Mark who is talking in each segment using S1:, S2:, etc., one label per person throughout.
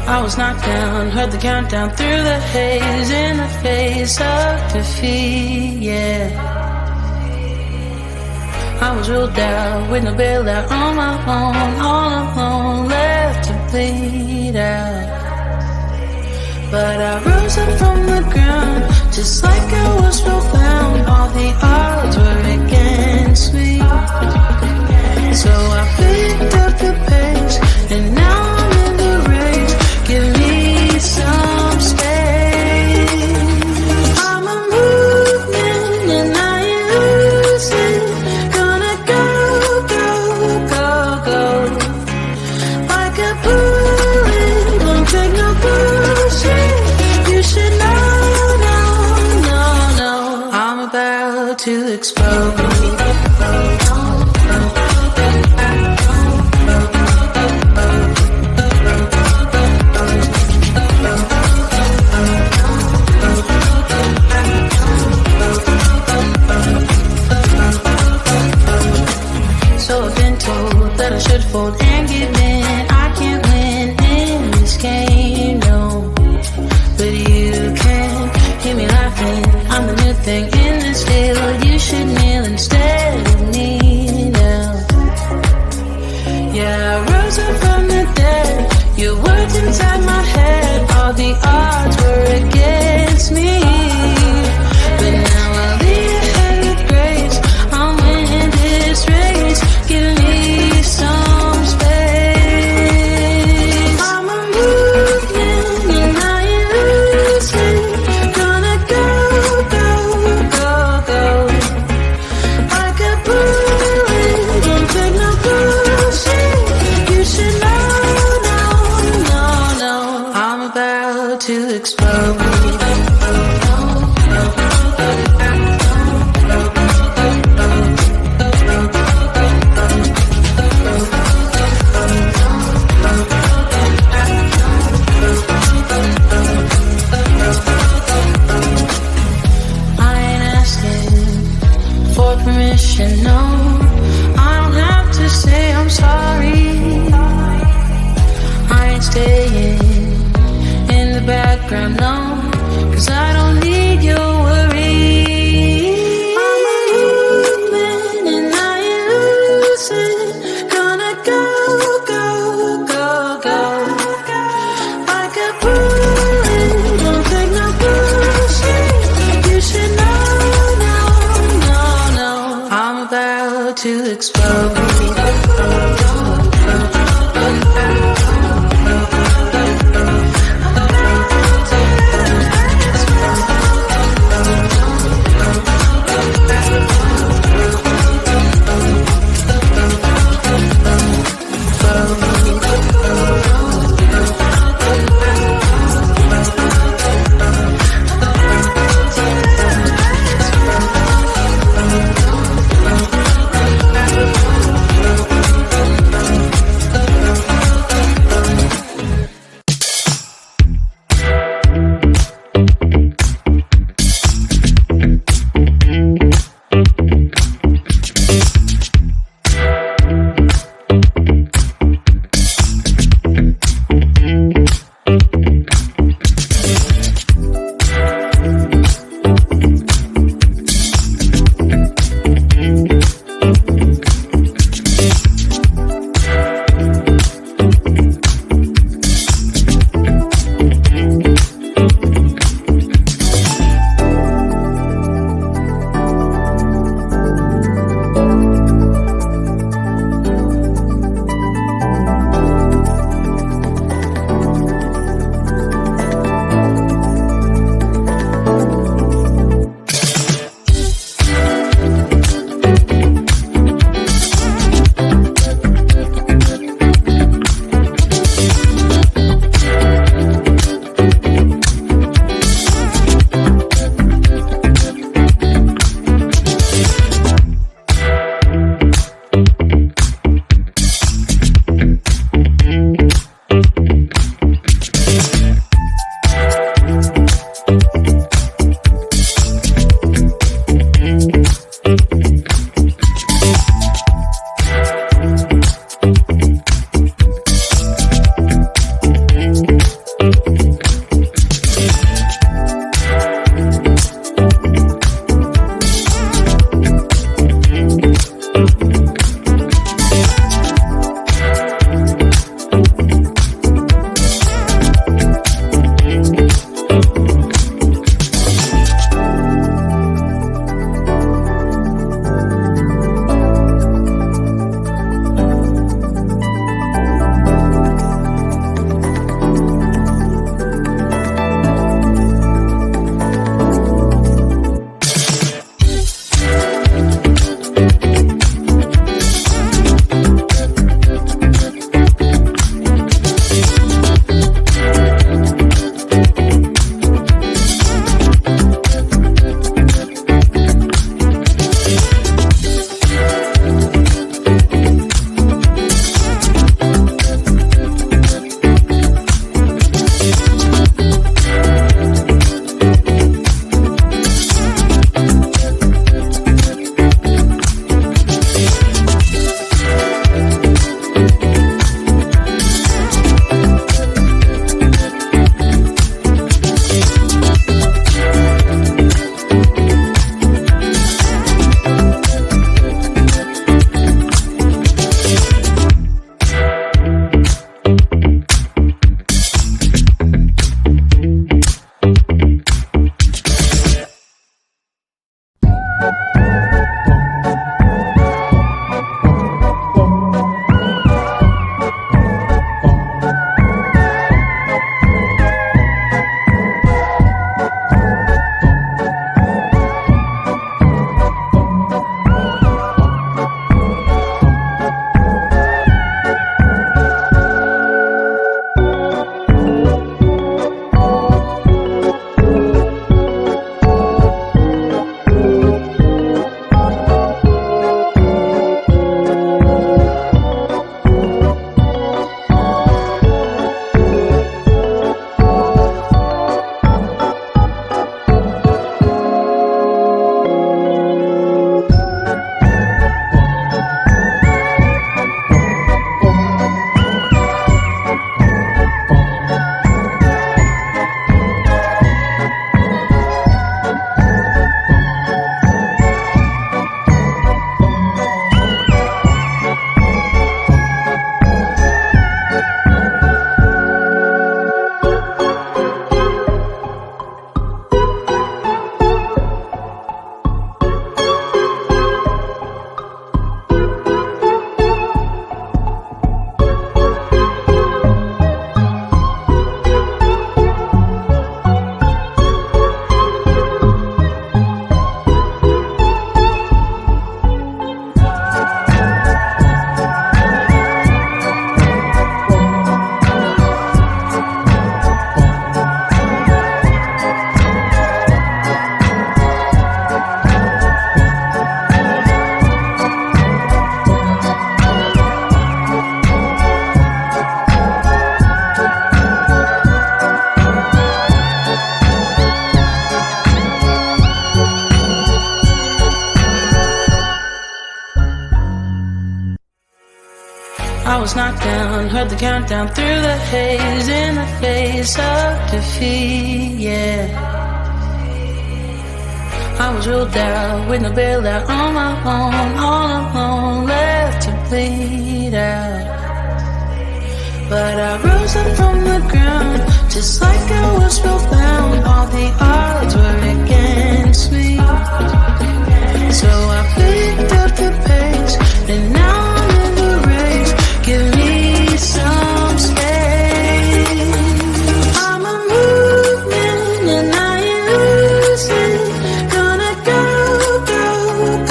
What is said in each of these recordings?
S1: I was knocked down, heard the countdown through the haze, in the face of defeat, yeah. I was ruled out with no bailout, on my own, all alone, left to bleed out. But I rose up from the ground, just like I was profound. All the odds were against me, so I picked up the pace, and now I'm in the race. Give me some space. I'm a movement and I use it. Gonna go, go, go, go. Like a bullet, won't take no bullshit. You should know, no, no, no. I'm about to explode. That I should fold and give in. I can't win in this game, no. But you can hear me laughing. I'm the new thing in this field. You should kneel instead of me now. Yeah, I rose up from the dead. Your words inside my head. All the odds were against me, but now I'll lead ahead with grace. I'll win this race. Give me some space. I'm a movement and I use it. Gonna go, go, go, go. Like a bullet, don't take no bullshit. You should know, no, no, no. I'm about to explode. Permission, no, I don't have to say I'm sorry. I ain't staying in the background, no, 'cause I don't need your worry. I'm a movement and I use it. Gonna go, go, go, go. Like a bullet, don't take no bullshit. You should know. I'm about to explode. knocked down, heard the countdown through the haze, in the face of defeat, yeah. I was ruled out with no bailout, on my own, all alone, left to bleed out. But I rose up from the ground, just like I was spellbound. All the odds were against me, so I picked up the pace, and now I'm in the race. Give me some space. I'm a movement and I ain't losing. Gonna go, go,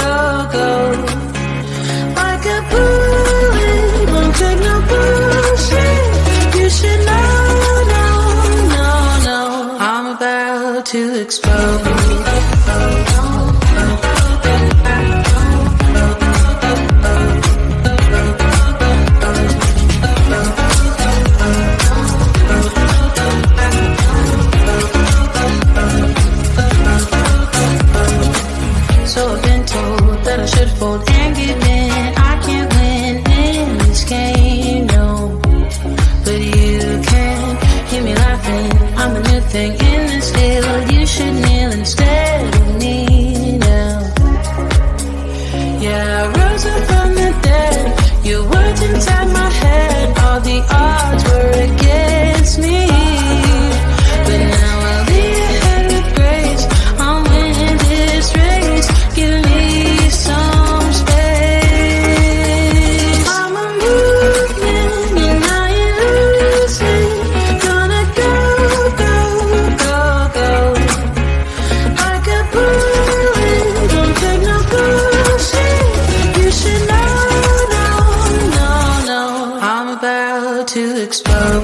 S1: go, go. Like a bullet, won't take no bullshit. You should know, no, no, no. I'm about to explode. So I've been told that I should fold and give in. I can't win in this game, no. But you can hear me laughing. I'm a new thing in this field. You should kneel instead of me now. Yeah, I rose up from the dead. Your words inside my head. All the odds were against me, but now I'll lead ahead with grace. I'm winning this race. Give me some space. I'm a movement and I ain't losing. Gonna go, go, go, go. Like a bullet, don't take no bullshit. You should know, no, no, no. I'm about to explode.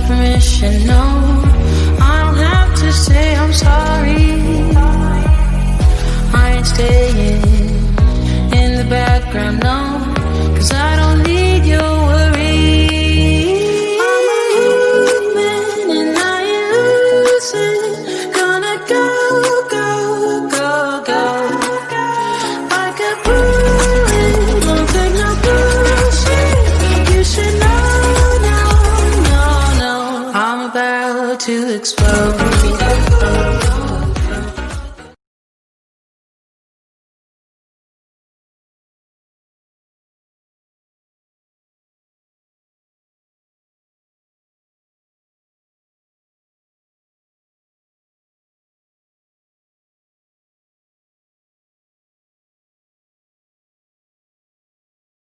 S1: Permission, no. I don't have to say I'm sorry. I ain't staying in the background, no. 'Cause I don't need your worry. I'm a movement and I ain't losing. Gonna go, go, go, go. Like a bullet, won't take no bullshit. You should know, no, no, no. I'm about to explode.